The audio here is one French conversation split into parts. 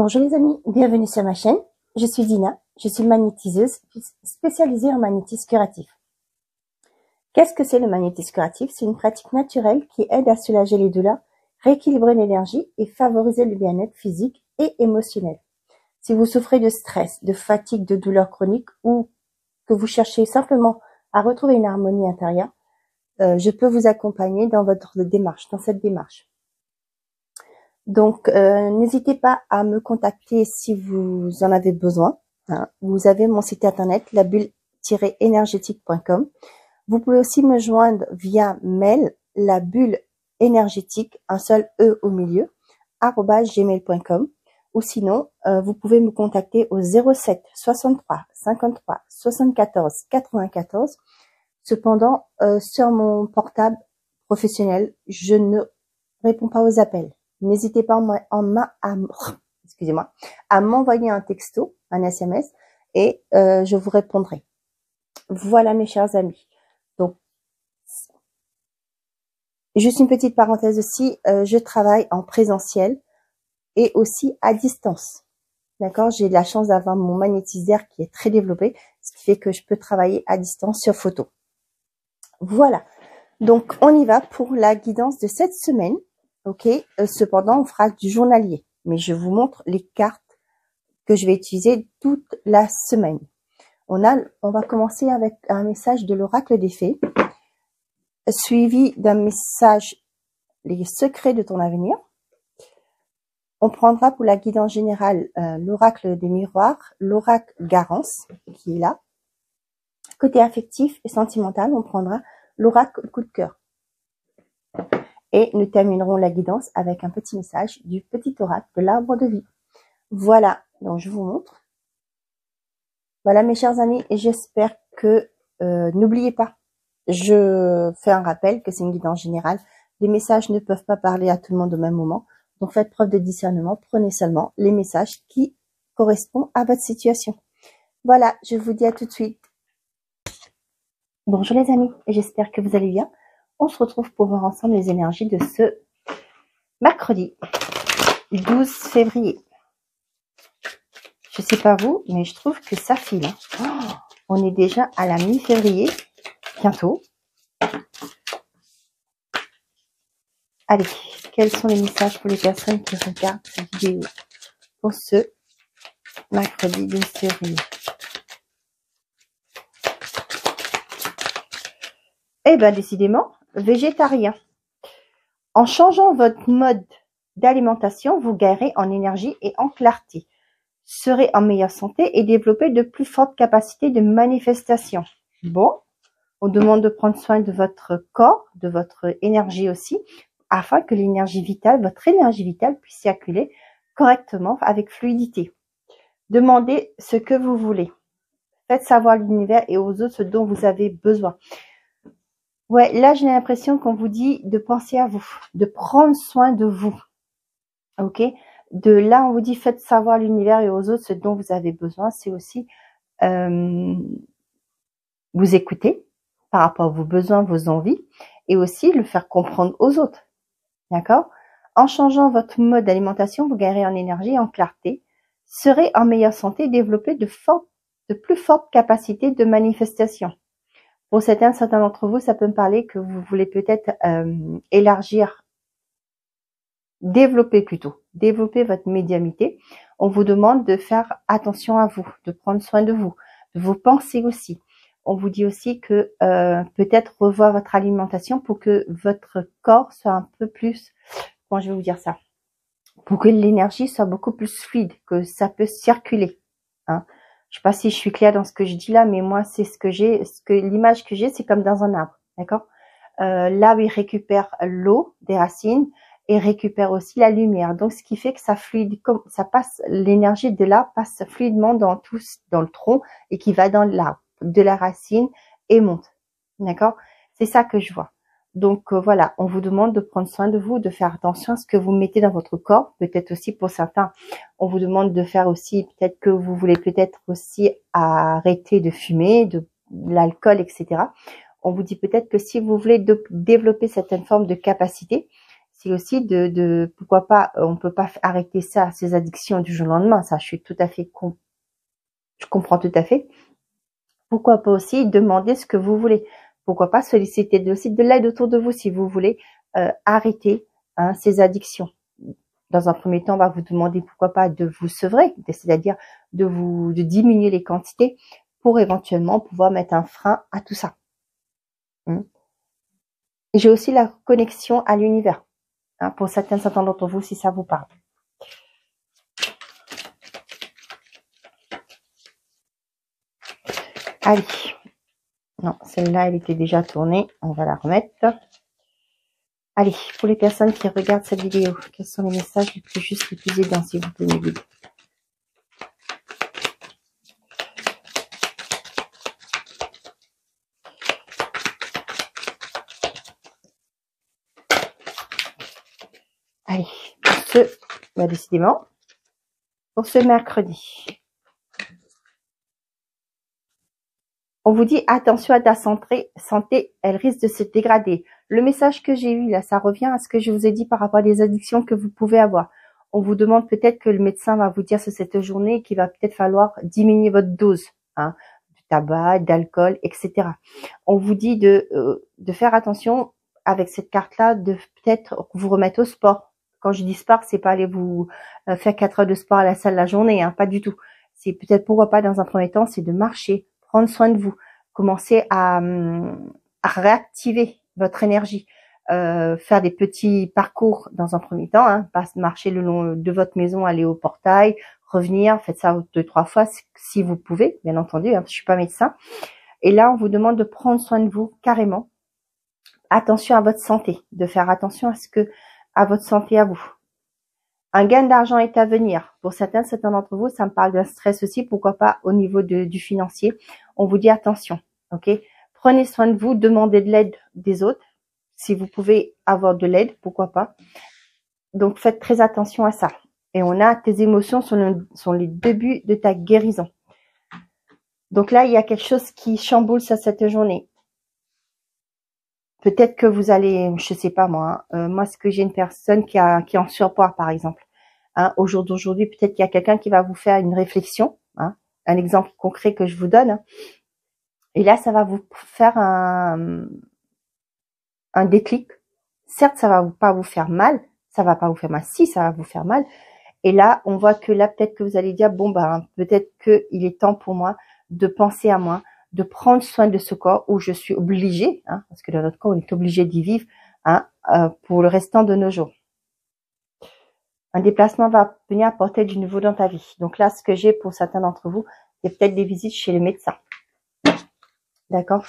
Bonjour les amis, bienvenue sur ma chaîne. Je suis Dina, je suis magnétiseuse spécialisée en magnétisme curatif. Qu'est-ce que c'est le magnétisme curatif? C'est une pratique naturelle qui aide à soulager les douleurs, rééquilibrer l'énergie et favoriser le bien-être physique et émotionnel. Si vous souffrez de stress, de fatigue, de douleurs chroniques ou que vous cherchez simplement à retrouver une harmonie intérieure, je peux vous accompagner dans cette démarche. Donc, n'hésitez pas à me contacter si vous en avez besoin. Vous avez mon site internet, labulle-énergétique.com. Vous pouvez aussi me joindre via mail, labulle-énergétique, un seul E au milieu, @gmail.com. Ou sinon, vous pouvez me contacter au 07 63 53 74 94. Cependant, sur mon portable professionnel, je ne réponds pas aux appels. N'hésitez pas à m'envoyer un texto, un SMS, et je vous répondrai. Voilà mes chers amis. Donc, juste une petite parenthèse aussi, je travaille en présentiel et aussi à distance. D'accord? J'ai la chance d'avoir mon magnétiseur qui est très développé, ce qui fait que je peux travailler à distance sur photo. Voilà. Donc, on y va pour la guidance de cette semaine. Ok, cependant, on fera du journalier, mais je vous montre les cartes que je vais utiliser toute la semaine. On va commencer avec un message de l'oracle des fées, suivi d'un message les secrets de ton avenir. On prendra pour la guidance générale l'oracle des miroirs, l'oracle Garance qui est là. Côté affectif et sentimental, on prendra l'oracle coup de cœur. Et nous terminerons la guidance avec un petit message du petit oracle de l'arbre de vie. Voilà, donc je vous montre. Voilà mes chers amis, et j'espère que, n'oubliez pas, je fais un rappel que c'est une guidance générale. Les messages ne peuvent pas parler à tout le monde au même moment. Donc faites preuve de discernement, prenez seulement les messages qui correspondent à votre situation. Voilà, je vous dis à tout de suite. Bonjour les amis, j'espère que vous allez bien. On se retrouve pour voir ensemble les énergies de ce mercredi 12 février. Je sais pas vous, mais je trouve que ça file. Oh, on est déjà à la mi-février, bientôt. Allez, quels sont les messages pour les personnes qui regardent cette vidéo pour ce mercredi 12 février? Eh bien, décidément, végétarien. En changeant votre mode d'alimentation, vous gagnerez en énergie et en clarté. Serez en meilleure santé et développer de plus fortes capacités de manifestation. Bon, on demande de prendre soin de votre corps, de votre énergie aussi, afin que l'énergie vitale, votre énergie vitale puisse circuler correctement avec fluidité. Demandez ce que vous voulez. Faites savoir à l'univers et aux autres ce dont vous avez besoin. Ouais, là, j'ai l'impression qu'on vous dit de penser à vous, de prendre soin de vous. Ok? De là, on vous dit faites savoir à l'univers et aux autres ce dont vous avez besoin. C'est aussi vous écouter par rapport à vos besoins, vos envies, et aussi le faire comprendre aux autres. D'accord? En changeant votre mode d'alimentation, vous gagnerez en énergie et en clarté, serez en meilleure santé et développer de plus fortes capacités de manifestation. Pour certains d'entre vous, ça peut me parler que vous voulez peut-être développer votre médiumnité. On vous demande de faire attention à vous, de prendre soin de vous pensées aussi. On vous dit aussi que peut-être revoir votre alimentation pour que votre corps soit un peu plus, comment je vais vous dire ça, pour que l'énergie soit beaucoup plus fluide, que ça peut circuler. Hein. Je sais pas si je suis claire dans ce que je dis là, mais moi c'est l'image que j'ai, c'est comme dans un arbre, d'accord. L'arbre il récupère l'eau des racines et récupère aussi la lumière. Donc ce qui fait que l'énergie de l'arbre passe fluidement dans le tronc et qui va dans l'arbre, de la racine et monte. D'accord? C'est ça que je vois. Donc voilà, on vous demande de prendre soin de vous, de faire attention à ce que vous mettez dans votre corps. Peut-être aussi pour certains, on vous demande de faire aussi, peut-être que vous voulez peut-être aussi arrêter de fumer, de l'alcool, etc. On vous dit peut-être que si vous voulez développer certaines formes de capacité, c'est aussi pourquoi pas, on peut pas arrêter ça, ces addictions du jour au lendemain. Ça, je suis tout à fait, je comprends tout à fait. Pourquoi pas aussi demander ce que vous voulez. Pourquoi pas solliciter aussi de l'aide autour de vous si vous voulez arrêter ces addictions. Dans un premier temps, on va vous demander pourquoi pas de vous sevrer, c'est-à-dire de diminuer les quantités pour éventuellement pouvoir mettre un frein à tout ça. J'ai aussi la connexion à l'univers, pour certains d'entre vous, si ça vous parle. Allez, non, celle-là, elle était déjà tournée, on va la remettre. Allez, pour les personnes qui regardent cette vidéo, quels sont les messages les plus justes, les plus aidants, s'il vous plaît, mes guides? Allez, décidément, pour ce mercredi, on vous dit attention à ta santé, elle risque de se dégrader. Le message que j'ai eu là, ça revient à ce que je vous ai dit par rapport à des addictions que vous pouvez avoir. On vous demande peut-être que le médecin va vous dire sur cette journée qu'il va peut-être falloir diminuer votre dose, du tabac, d'alcool, etc. On vous dit de faire attention avec cette carte-là, de peut-être vous remettre au sport. Quand je dis sport, c'est pas aller vous faire 4 heures de sport à la salle la journée, pas du tout. C'est peut-être, pourquoi pas, dans un premier temps, c'est de marcher, prendre soin de vous, commencer à réactiver votre énergie, faire des petits parcours dans un premier temps, pas marcher le long de votre maison, aller au portail, revenir, faites ça 2-3 fois si vous pouvez, bien entendu, je suis pas médecin. Et là, on vous demande de prendre soin de vous carrément. Attention à votre santé, de faire attention à votre santé à vous. Un gain d'argent est à venir. Pour certains d'entre vous, ça me parle d'un stress aussi, pourquoi pas au niveau du financier. On vous dit attention, ok? Prenez soin de vous, demandez de l'aide des autres. Si vous pouvez avoir de l'aide, pourquoi pas. Donc, faites très attention à ça. Et on a tes émotions sont les débuts de ta guérison. Donc là, il y a quelque chose qui chamboule sur cette journée. Peut-être que vous allez, je sais pas moi, moi, ce que j'ai une personne qui est en surpoids, par exemple. Au jour d'aujourd'hui, peut-être qu'il y a quelqu'un qui va vous faire une réflexion. Un exemple concret que je vous donne. Et là, ça va vous faire un déclic. Certes, ça va pas vous faire mal. Ça va pas vous faire mal. Si, ça va vous faire mal. Et là, on voit que là, peut-être que vous allez dire, bon, peut-être qu'il est temps pour moi de penser à moi, de prendre soin de ce corps où je suis obligée, parce que dans notre corps, on est obligé d'y vivre, pour le restant de nos jours. Un déplacement va venir apporter du nouveau dans ta vie. Donc là, ce que j'ai pour certains d'entre vous, c'est peut-être des visites chez le médecin. D'accord?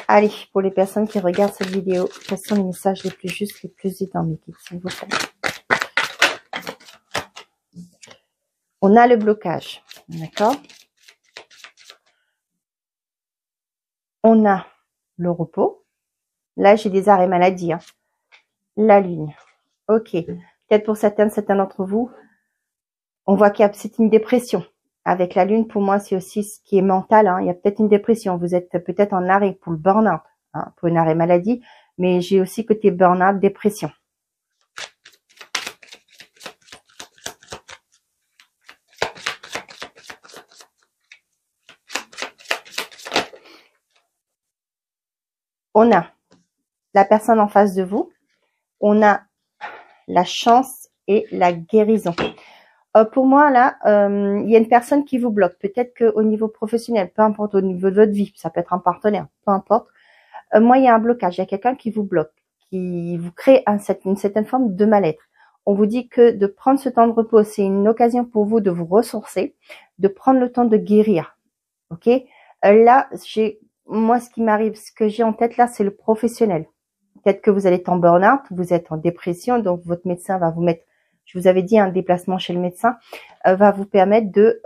Allez, pour les personnes qui regardent cette vidéo, quels sont les messages les plus justes, les plus aidants, mes guides, s'il vous plaît? On a le blocage, d'accord? On a le repos. Là, j'ai des arrêts maladie. La lune. Ok. Peut-être pour certains d'entre vous, on voit qu'il y a c'est une dépression. Avec la lune, pour moi, c'est aussi ce qui est mental. Il y a peut-être une dépression. Vous êtes peut-être en arrêt pour le burn-out, pour une arrêt maladie. Mais j'ai aussi côté burn-out, dépression. On a la personne en face de vous. On a la chance et la guérison. Pour moi, là, il y a une personne qui vous bloque. Peut-être qu'au niveau professionnel, peu importe au niveau de votre vie, ça peut être un partenaire, peu importe. Moi, il y a un blocage. Il y a quelqu'un qui vous bloque, qui vous crée une certaine forme de mal-être. On vous dit que de prendre ce temps de repos, c'est une occasion pour vous de vous ressourcer, de prendre le temps de guérir. Ok? Là, moi, ce qui m'arrive, ce que j'ai en tête là, c'est le professionnel. Peut-être que vous allez être en burn-out, vous êtes en dépression, donc votre médecin va vous mettre, je vous avais dit, un déplacement chez le médecin va vous permettre de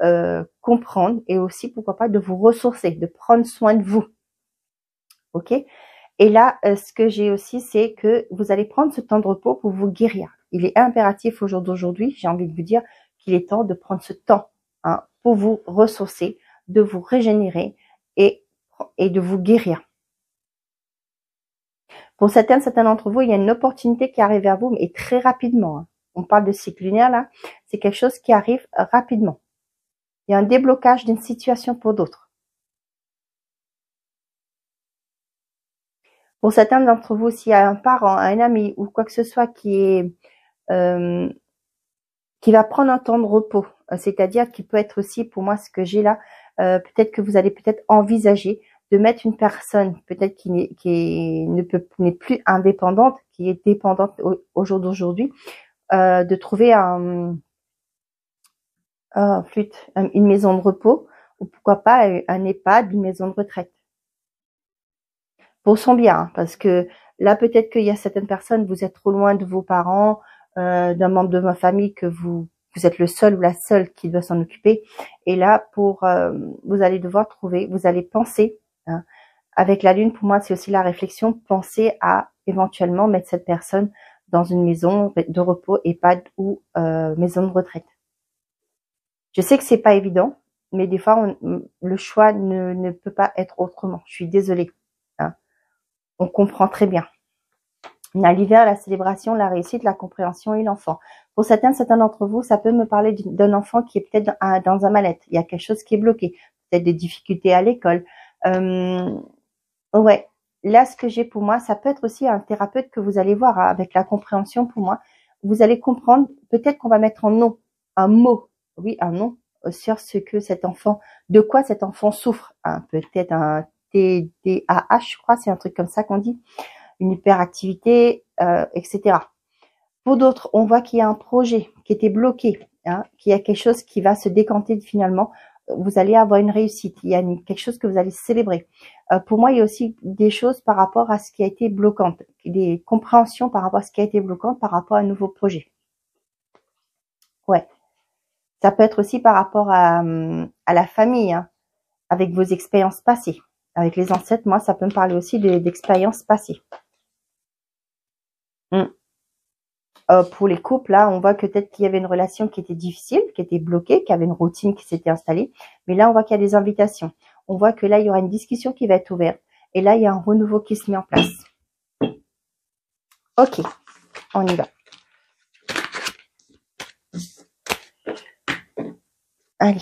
comprendre et aussi, pourquoi pas, de vous ressourcer, de prendre soin de vous. Ok? Et là, ce que j'ai aussi, c'est que vous allez prendre ce temps de repos pour vous guérir. Il est impératif au jour d'aujourd'hui, j'ai envie de vous dire qu'il est temps de prendre ce temps pour vous ressourcer, de vous régénérer et de vous guérir. Pour certains d'entre vous, il y a une opportunité qui arrive vers vous, mais très rapidement. Hein. On parle de cycle lunaire là, c'est quelque chose qui arrive rapidement. Il y a un déblocage d'une situation pour d'autres. Pour certains d'entre vous, s'il y a un parent, un ami ou quoi que ce soit qui va prendre un temps de repos, c'est-à-dire qui peut être aussi, pour moi, ce que j'ai là, peut-être que vous allez peut-être envisager de mettre une personne, peut-être qui n'est plus indépendante, qui est dépendante au jour d'aujourd'hui, de trouver une maison de repos, ou pourquoi pas un EHPAD, une maison de retraite. Pour son bien, hein, parce que là, peut-être qu'il y a certaines personnes, vous êtes trop loin de vos parents, d'un membre de ma famille que vous êtes le seul ou la seule qui doit s'en occuper. Et là, vous allez devoir trouver, vous allez penser, hein, avec la lune, pour moi, c'est aussi la réflexion, penser à éventuellement mettre cette personne dans une maison de repos, EHPAD ou maison de retraite. Je sais que c'est pas évident, mais des fois, le choix ne peut pas être autrement. Je suis désolée. Hein. On comprend très bien. On a l'hiver, la célébration, la réussite, la compréhension et l'enfant. Pour certains d'entre vous, ça peut me parler d'un enfant qui est peut-être dans un mal-être. Il y a quelque chose qui est bloqué. Peut-être des difficultés à l'école. Ouais. Là, ce que j'ai pour moi, ça peut être aussi un thérapeute que vous allez voir avec la compréhension pour moi. Vous allez comprendre, peut-être qu'on va mettre en nom, un mot, oui, un nom, sur ce que cet enfant, de quoi cet enfant souffre. Hein, peut-être un TDAH, je crois, c'est un truc comme ça qu'on dit. Une hyperactivité, etc. Pour d'autres, on voit qu'il y a un projet qui était bloqué, hein, qu'il y a quelque chose qui va se décanter finalement. Vous allez avoir une réussite, il y a quelque chose que vous allez célébrer. Pour moi, il y a aussi des choses par rapport à ce qui a été bloquant, des compréhensions par rapport à ce qui a été bloquant, par rapport à un nouveau projet. Ouais. Ça peut être aussi par rapport à la famille, hein, avec vos expériences passées. Avec les ancêtres, moi, ça peut me parler aussi d'expériences passées. Pour les couples, là, on voit que peut-être qu'il y avait une relation qui était difficile, qui était bloquée, qui avait une routine qui s'était installée. Mais là, on voit qu'il y a des invitations. On voit que là, il y aura une discussion qui va être ouverte. Et là, il y a un renouveau qui se met en place. Ok, on y va. Allez.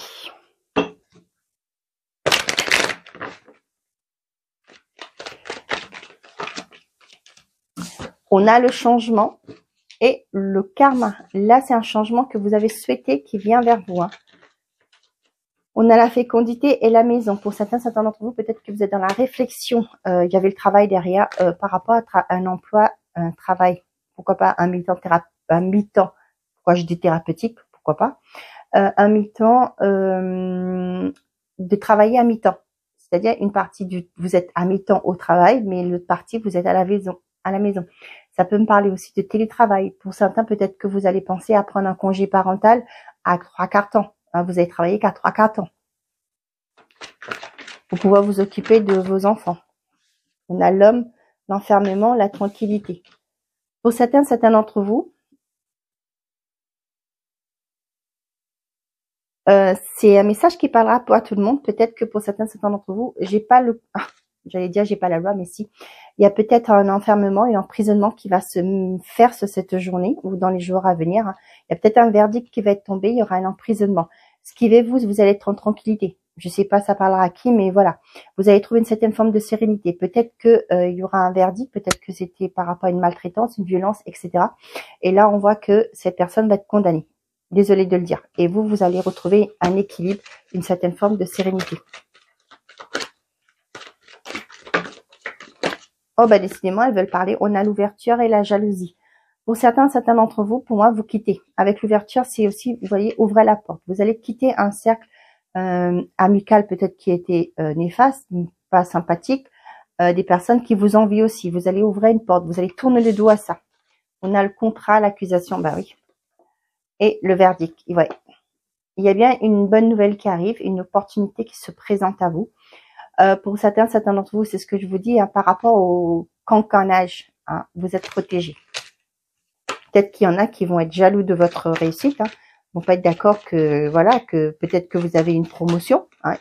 On a le changement et le karma. Là, c'est un changement que vous avez souhaité qui vient vers vous. Hein. On a la fécondité et la maison. Pour certains d'entre vous, peut-être que vous êtes dans la réflexion. Il y avait le travail derrière par rapport à un emploi, un travail. Pourquoi pas un mi-temps pourquoi je dis thérapeutique, pourquoi pas. Un mi-temps, de travailler à mi-temps. C'est-à-dire une partie vous êtes à mi-temps au travail, mais l'autre partie, vous êtes à la maison. Ça peut me parler aussi de télétravail. Pour certains, peut-être que vous allez penser à prendre un congé parental à 3/4 temps. Hein, vous allez travailler qu'à 3/4 temps. Pour pouvoir vous occuper de vos enfants. On a l'homme, l'enfermement, la tranquillité. Pour certains d'entre vous, c'est un message qui parlera pour tout le monde. Peut-être que pour certains d'entre vous, j'ai pas la loi, mais si. Il y a peut-être un enfermement et un emprisonnement qui va se faire sur cette journée ou dans les jours à venir. Il y a peut-être un verdict qui va être tombé, il y aura un emprisonnement. Ce qui va vous allez être en tranquillité. Je sais pas ça parlera à qui, mais voilà. Vous allez trouver une certaine forme de sérénité. Peut-être que il y aura un verdict, peut-être que c'était par rapport à une maltraitance, une violence, etc. Et là, on voit que cette personne va être condamnée. Désolée de le dire. Et vous allez retrouver un équilibre, une certaine forme de sérénité. Oh, bah, décidément, elles veulent parler. On a l'ouverture et la jalousie. Pour certains d'entre vous, pour moi, vous quittez. Avec l'ouverture, c'est aussi, vous voyez, ouvrez la porte. Vous allez quitter un cercle amical peut-être qui était néfaste, pas sympathique, des personnes qui vous envient aussi. Vous allez ouvrir une porte. Vous allez tourner le dos à ça. On a le contrat, l'accusation, bah oui. Et le verdict, ouais. Il y a bien une bonne nouvelle qui arrive, une opportunité qui se présente à vous. Pour certains d'entre vous, c'est ce que je vous dis, hein, par rapport au cancannage, hein, vous êtes protégés. Peut-être qu'il y en a qui vont être jaloux de votre réussite, hein, vont pas être d'accord que voilà, que peut-être que vous avez une promotion, hein,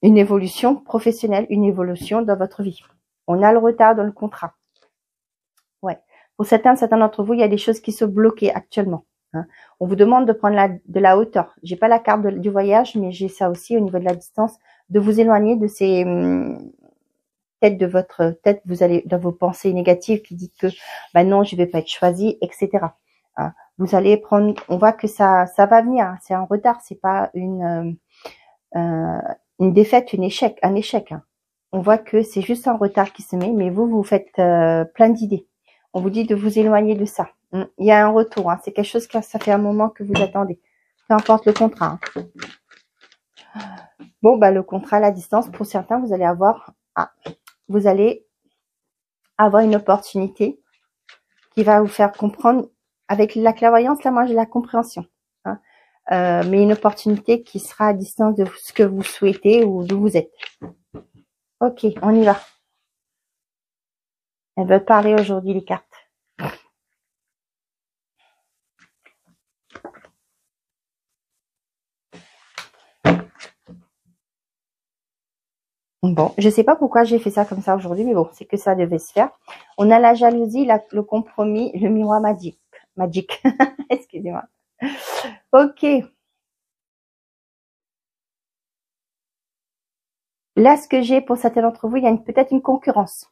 une évolution professionnelle, une évolution dans votre vie. On a le retard dans le contrat. Ouais. Pour certains d'entre vous, il y a des choses qui sont bloquées actuellement. Hein. On vous demande de prendre de la hauteur. J'ai pas la carte du voyage, mais j'ai ça aussi au niveau de la distance, de vous éloigner de ces têtes de votre tête. Vous allez dans vos pensées négatives qui disent que ben non, je vais pas être choisi, etc. Hein. Vous allez prendre. On voit que ça va venir. Hein. C'est un retard. C'est pas une défaite, un échec. Hein. On voit que c'est juste un retard qui se met, mais vous faites plein d'idées. On vous dit de vous éloigner de ça. Il y a un retour. Hein. C'est quelque chose que ça fait un moment que vous attendez. Peu importe le contrat. Hein. Bon, bah le contrat à la distance, pour certains, vous allez avoir une opportunité qui va vous faire comprendre. Avec la clairvoyance, là, moi, j'ai la compréhension. Hein. Mais une opportunité qui sera à distance de ce que vous souhaitez ou d'où vous êtes. Ok, on y va. Elles veulent parler aujourd'hui, les cartes. Bon, je sais pas pourquoi j'ai fait ça comme ça aujourd'hui, mais bon, c'est que ça devait se faire. On a la jalousie, le compromis, le miroir magique. Excusez-moi. Ok. Là, ce que j'ai pour certains d'entre vous, il y a peut-être une concurrence.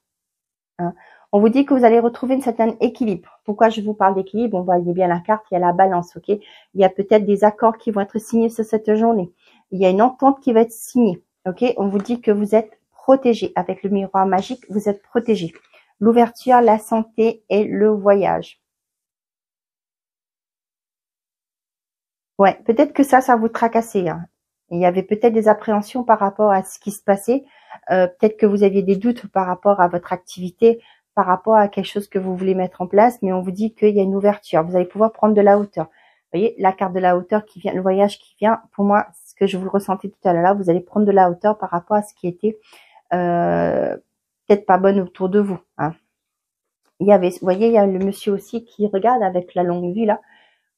Hein. On vous dit que vous allez retrouver un certain équilibre. Pourquoi je vous parle d'équilibre? On voyait bien la carte, il y a la balance, ok? Il y a peut-être des accords qui vont être signés sur cette journée. Il y a une entente qui va être signée, ok? On vous dit que vous êtes protégé. Avec le miroir magique, vous êtes protégé. L'ouverture, la santé et le voyage. Ouais, peut-être que ça vous tracassait. Hein. Il y avait peut-être des appréhensions par rapport à ce qui se passait. Peut-être que vous aviez des doutes par rapport à votre activité, par rapport à quelque chose que vous voulez mettre en place, mais on vous dit qu'il y a une ouverture. Vous allez pouvoir prendre de la hauteur. Vous voyez, la carte de la hauteur qui vient, le voyage qui vient, pour moi, ce que je vous le ressentais tout à l'heure là, vous allez prendre de la hauteur par rapport à ce qui était peut-être pas bon autour de vous. Hein. Vous voyez, il y a le monsieur aussi qui regarde avec la longue vue là.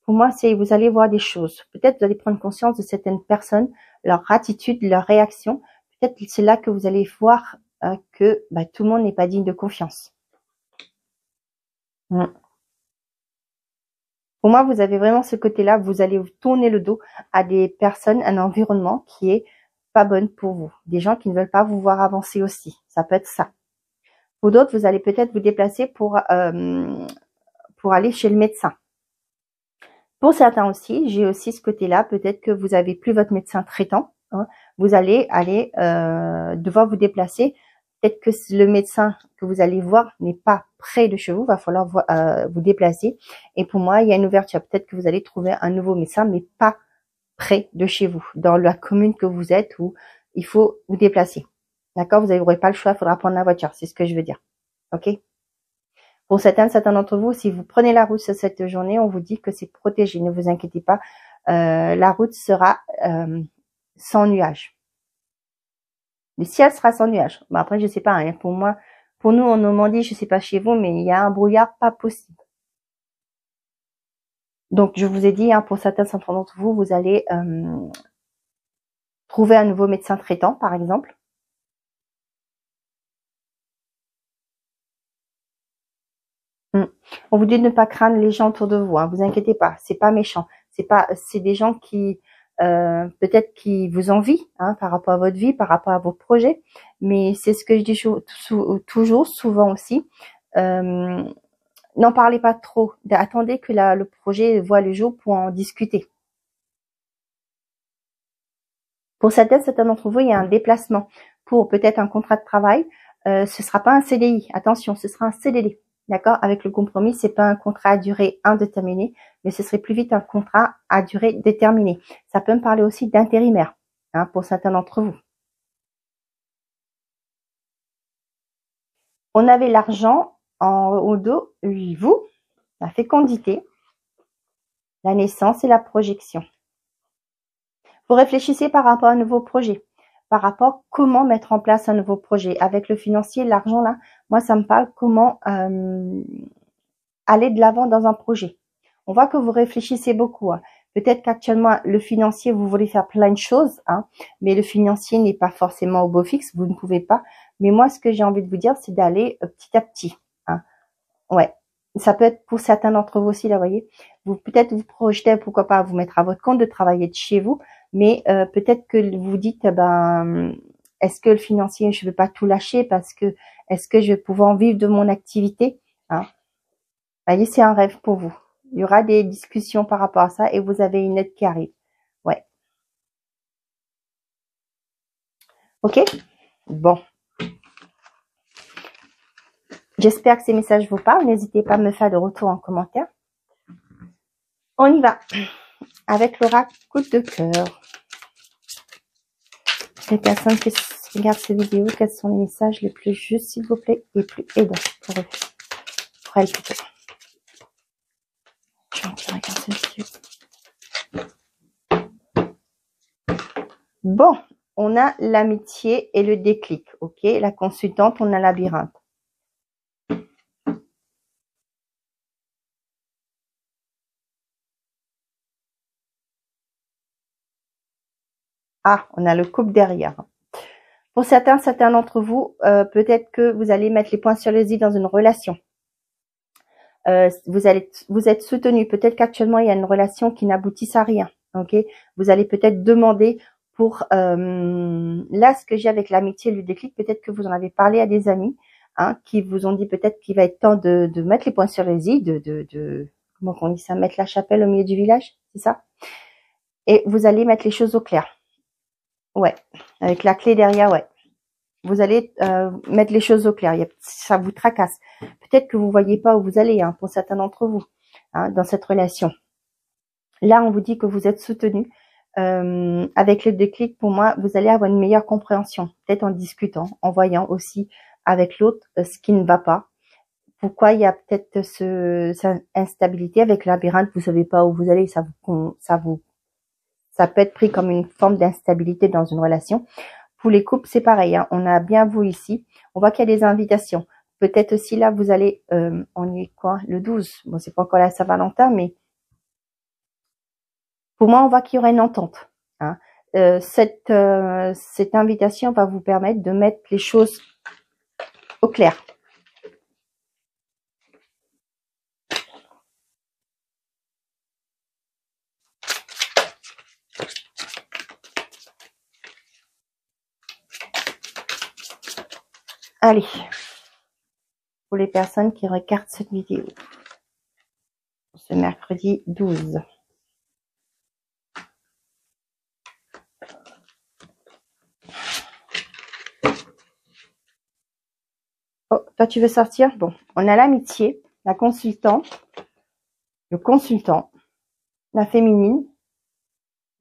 Pour moi, c'est vous allez voir des choses. Peut-être vous allez prendre conscience de certaines personnes, leur attitude, leur réaction. Peut-être que c'est là que vous allez voir que tout le monde n'est pas digne de confiance. Pour moi, vous avez vraiment ce côté-là. Vous allez tourner le dos à des personnes, un environnement qui est pas bon pour vous. Des gens qui ne veulent pas vous voir avancer aussi. Ça peut être ça. Pour d'autres, vous allez peut-être vous déplacer pour aller chez le médecin. Pour certains aussi, j'ai aussi ce côté-là. Peut-être que vous avez plus votre médecin traitant. Hein. Vous allez aller devoir vous déplacer. Peut-être que le médecin que vous allez voir n'est pas près de chez vous. Il va falloir vous déplacer. Et pour moi, il y a une ouverture. Peut-être que vous allez trouver un nouveau médecin, mais pas près de chez vous, dans la commune que vous êtes où il faut vous déplacer. D'accord? Vous n'aurez pas le choix. Il faudra prendre la voiture. C'est ce que je veux dire. Ok? Pour certains d'entre vous, si vous prenez la route sur cette journée, on vous dit que c'est protégé. Ne vous inquiétez pas. La route sera sans nuages. Le ciel sera sans nuages. Bon, après, je sais pas. Hein, pour moi, pour nous en Normandie, je sais pas chez vous, mais il y a un brouillard pas possible. Donc, je vous ai dit, hein, pour certains d'entre vous, vous allez trouver un nouveau médecin traitant, par exemple. On vous dit de ne pas craindre les gens autour de vous. Hein, vous inquiétez pas, c'est pas méchant. C'est des gens qui peut-être qui vous envient hein, par rapport à votre vie, par rapport à vos projets. Mais c'est ce que je dis toujours, souvent aussi. N'en parlez pas trop. Attendez que le projet voit le jour pour en discuter. Pour certains d'entre vous, il y a un déplacement pour peut-être un contrat de travail. Ce sera pas un CDI. Attention, ce sera un CDD. D'accord? Avec le compromis, c'est pas un contrat à durée indéterminée, mais ce serait plus vite un contrat à durée déterminée. Ça peut me parler aussi d'intérimaire, hein, pour certains d'entre vous. On avait l'argent au dos, vous, la fécondité, la naissance et la projection. Vous réfléchissez par rapport à un nouveau projet, par rapport à comment mettre en place un nouveau projet. Avec le financier, l'argent là, moi ça me parle comment aller de l'avant dans un projet. On voit que vous réfléchissez beaucoup. Hein. Peut-être qu'actuellement, le financier, vous voulez faire plein de choses, hein, mais le financier n'est pas forcément au beau fixe, vous ne pouvez pas. Mais moi, ce que j'ai envie de vous dire, c'est d'aller petit à petit. Hein. Ouais, ça peut être pour certains d'entre vous aussi, là, vous voyez. Vous peut-être vous projetez, pourquoi pas, vous mettre à votre compte de travailler de chez vous, mais peut-être que vous dites, ben, est-ce que le financier, je ne vais pas tout lâcher parce que est-ce que je vais pouvoir vivre de mon activité, hein. Vous voyez, c'est un rêve pour vous. Il y aura des discussions par rapport à ça et vous avez une aide qui arrive. Ouais. Ok? Bon. J'espère que ces messages vous parlent. N'hésitez pas à me faire de retour en commentaire. On y va. Avec l'oracle coup de cœur. Les personnes qui regardent cette vidéo, quels sont les messages les plus justes, s'il vous plaît, et plus aidants pour eux? Pour elles plutôt. Je vais en tirer qu'un seul. Bon, on a l'amitié et le déclic, ok? La consultante, on a labyrinthe. Ah, on a le couple derrière. Pour certains d'entre vous, peut-être que vous allez mettre les points sur les i dans une relation. Vous êtes soutenu. Peut-être qu'actuellement, il y a une relation qui n'aboutisse à rien, ok? Vous allez peut-être demander pour là, ce que j'ai avec l'amitié et le déclic, peut-être que vous en avez parlé à des amis, hein, qui vous ont dit peut-être qu'il va être temps de mettre les points sur les i, comment on dit ça, mettre la chapelle au milieu du village, c'est ça? Et vous allez mettre les choses au clair. Ouais, avec la clé derrière, ouais. Vous allez mettre les choses au clair. Ça vous tracasse. Peut-être que vous voyez pas où vous allez, hein, pour certains d'entre vous, hein, dans cette relation. Là, on vous dit que vous êtes soutenu. Avec le déclic, pour moi, vous allez avoir une meilleure compréhension. Peut-être en discutant, en voyant aussi avec l'autre ce qui ne va pas. Pourquoi il y a peut-être cette instabilité avec le labyrinthe, vous savez pas où vous allez, ça peut être pris comme une forme d'instabilité dans une relation. Pour les couples, c'est pareil, hein, on a bien vous ici. On voit qu'il y a des invitations. Peut-être aussi là, vous allez, on est quoi, le 12. Bon, c'est pas encore la Saint-Valentin, mais pour moi, on voit qu'il y aura une entente. Hein. Cette invitation va vous permettre de mettre les choses au clair. Allez, pour les personnes qui regardent cette vidéo, ce mercredi 12. Oh, toi, tu veux sortir? Bon, on a l'amitié, la consultante, le consultant, la féminine,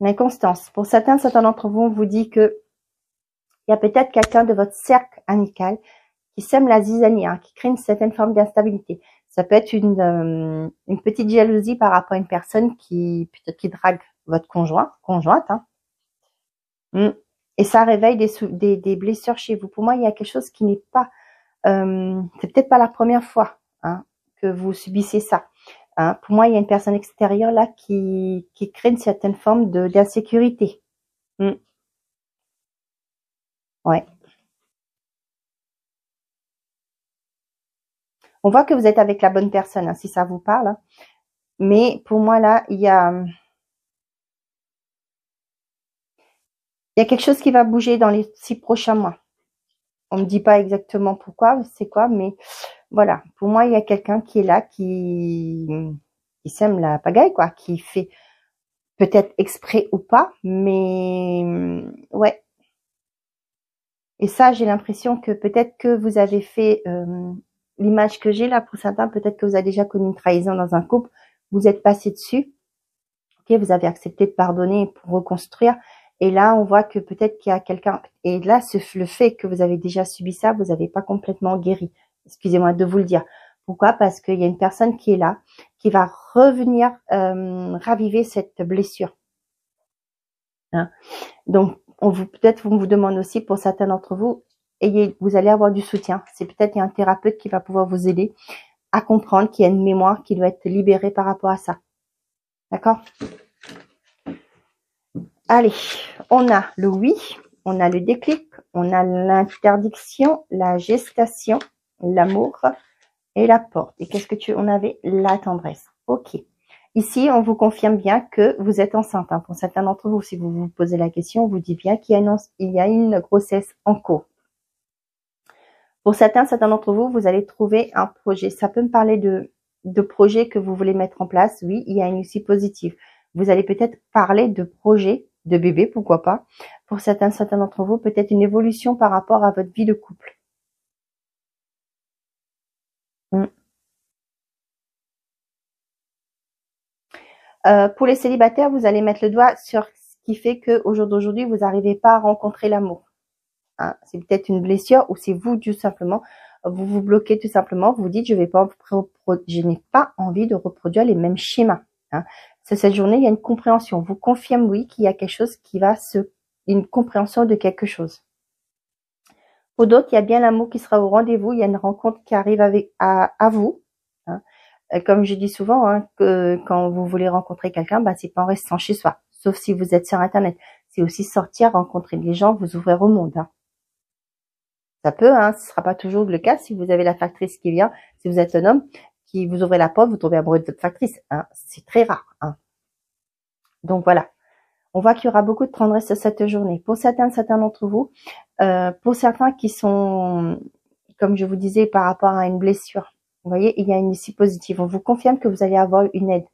l'inconstance. Pour certains d'entre vous, on vous dit que il y a peut-être quelqu'un de votre cercle amical qui sème la zizanie, hein, qui crée une certaine forme d'instabilité. Ça peut être une petite jalousie par rapport à une personne qui drague votre conjointe. Hein. Et ça réveille des blessures chez vous. Pour moi, il y a quelque chose qui n'est pas... c'est peut-être pas la première fois, hein, que vous subissez ça. Hein. Pour moi, il y a une personne extérieure là qui crée une certaine forme d'insécurité. Ouais. On voit que vous êtes avec la bonne personne, hein, si ça vous parle. Hein. Mais pour moi, là, il y a quelque chose qui va bouger dans les 6 prochains mois. On me dit pas exactement pourquoi, c'est quoi, mais voilà. Pour moi, il y a quelqu'un qui est là, qui sème la pagaille, quoi, qui fait peut-être exprès ou pas, mais ouais. Et ça, j'ai l'impression que peut-être que vous avez fait l'image que j'ai là pour certains, peut-être que vous avez déjà connu une trahison dans un couple, vous êtes passé dessus, ok, vous avez accepté de pardonner pour reconstruire, et là on voit que peut-être qu'il y a quelqu'un, et là le fait que vous avez déjà subi ça, vous n'avez pas complètement guéri, excusez-moi de vous le dire. Pourquoi? Parce qu'il y a une personne qui est là, qui va revenir raviver cette blessure. Hein. Donc peut-être on vous demande aussi, pour certains d'entre vous, vous allez avoir du soutien. C'est peut-être un thérapeute qui va pouvoir vous aider à comprendre qu'il y a une mémoire qui doit être libérée par rapport à ça. D'accord? Allez, on a le oui, on a le déclic, on a l'interdiction, la gestation, l'amour et la porte. Et qu'est-ce que on avait? La tendresse. Ok. Ici, on vous confirme bien que vous êtes enceinte. Hein. Pour certains d'entre vous, si vous vous posez la question, on vous dit bien qu'il y a une grossesse en cours. Pour certains d'entre vous, vous allez trouver un projet. Ça peut me parler de projets que vous voulez mettre en place. Oui, il y a une issue positive. Vous allez peut-être parler de projets, de bébé, pourquoi pas. Pour certains d'entre vous, peut-être une évolution par rapport à votre vie de couple. Pour les célibataires, vous allez mettre le doigt sur ce qui fait qu'au jour d'aujourd'hui, vous n'arrivez pas à rencontrer l'amour. Hein, c'est peut-être une blessure ou c'est vous tout simplement, vous vous bloquez tout simplement, vous vous dites je n'ai pas envie de reproduire les mêmes schémas. Hein. Cette journée, il y a une compréhension. Vous confirme oui qu'il y a quelque chose qui va une compréhension de quelque chose. Pour d'autres, il y a bien l'amour qui sera au rendez-vous. Il y a une rencontre qui arrive à vous. Hein. Comme je dis souvent, hein, que quand vous voulez rencontrer quelqu'un, bah, c'est pas en restant chez soi. Sauf si vous êtes sur Internet. C'est aussi sortir, rencontrer des gens, vous ouvrir au monde. Hein. Ça peut, hein, ce sera pas toujours le cas si vous avez la factrice qui vient, si vous êtes un homme, qui vous ouvrez la porte, vous tombez amoureux de votre factrice. Hein. C'est très rare. Hein. Donc voilà. On voit qu'il y aura beaucoup de tendresse cette journée. Pour certains d'entre vous, pour certains qui sont, comme je vous disais, par rapport à une blessure, vous voyez, il y a une issue positive. On vous confirme que vous allez avoir une aide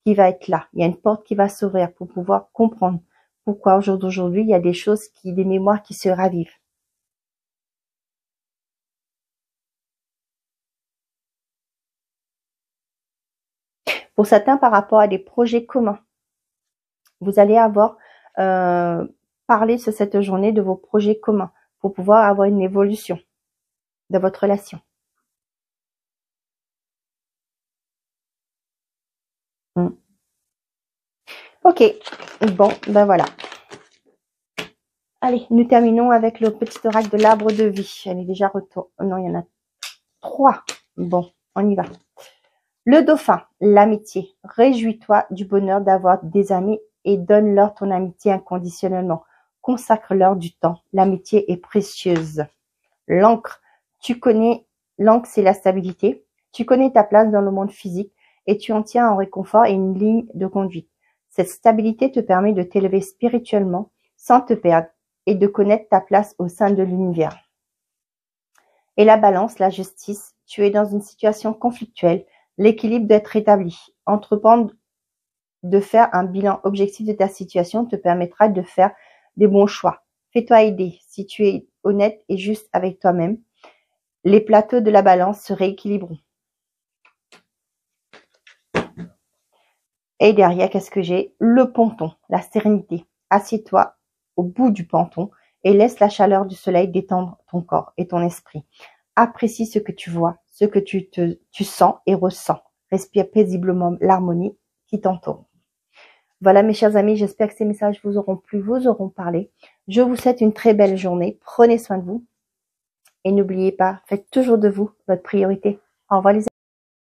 qui va être là. Il y a une porte qui va s'ouvrir pour pouvoir comprendre pourquoi au jour d'aujourd'hui, il y a des choses des mémoires qui se ravivent. Pour certains, par rapport à des projets communs, vous allez avoir parlé sur cette journée de vos projets communs pour pouvoir avoir une évolution de votre relation. Ok, bon, ben voilà. Allez, nous terminons avec le petit oracle de l'arbre de vie. Elle est déjà retour. Non, il y en a 3. Bon, on y va. Le dauphin, l'amitié. Réjouis-toi du bonheur d'avoir des amis et donne-leur ton amitié inconditionnellement. Consacre-leur du temps. L'amitié est précieuse. L'encre, l'encre c'est la stabilité. Tu connais ta place dans le monde physique et tu en tiens un réconfort et une ligne de conduite. Cette stabilité te permet de t'élever spirituellement sans te perdre et de connaître ta place au sein de l'univers. Et la balance, la justice, tu es dans une situation conflictuelle, l'équilibre doit être rétabli. Entreprendre de faire un bilan objectif de ta situation te permettra de faire des bons choix. Fais-toi aider. Si tu es honnête et juste avec toi-même, les plateaux de la balance se rééquilibreront. Et derrière, qu'est-ce que j'ai? Le ponton, la sérénité. Assieds-toi au bout du ponton et laisse la chaleur du soleil détendre ton corps et ton esprit. Apprécie ce que tu vois, ce que tu sens et ressens. Respire paisiblement l'harmonie qui t'entoure. Voilà mes chers amis, j'espère que ces messages vous auront plu, vous auront parlé. Je vous souhaite une très belle journée. Prenez soin de vous. Et n'oubliez pas, faites toujours de vous votre priorité. Au revoir les amis.